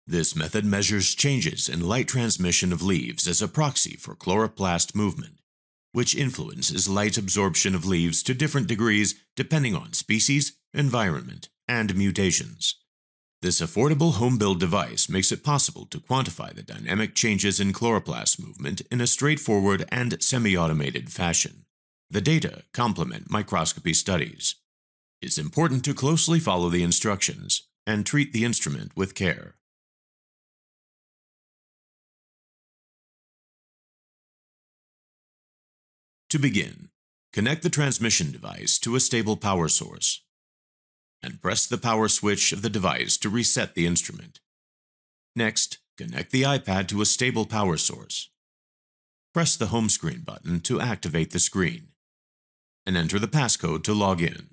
This method measures changes in light transmission of leaves as a proxy for chloroplast movement, which influences light absorption of leaves to different degrees depending on species, environment, and mutations. This affordable home-built device makes it possible to quantify the dynamic changes in chloroplast movement in a straightforward and semi-automated fashion. The data complement microscopy studies. It's important to closely follow the instructions and treat the instrument with care. To begin, connect the transmission device to a stable power source, and press the power switch of the device to reset the instrument. Next, connect the iPad to a stable power source. Press the home screen button to activate the screen, and enter the passcode to log in.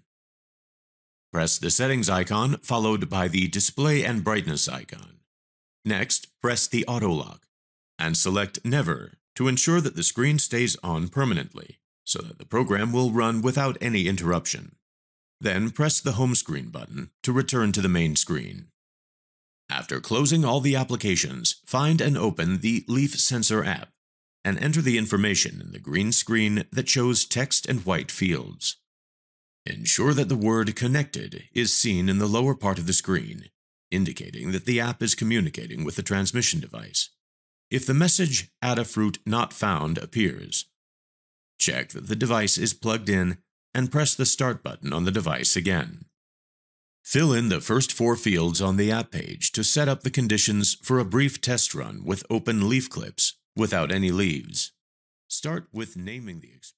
Press the settings icon followed by the display and brightness icon. Next, press the auto lock, and select Never to ensure that the screen stays on permanently, so that the program will run without any interruption. Then press the home screen button to return to the main screen. After closing all the applications, find and open the Leaf Sensor app, and enter the information in the green screen that shows text and white fields. Ensure that the word Connected is seen in the lower part of the screen, indicating that the app is communicating with the transmission device. If the message Add a fruit not found appears, check that the device is plugged in and press the Start button on the device again. Fill in the first 4 fields on the app page to set up the conditions for a brief test run with open leaf clips without any leaves. Start with naming the experiment.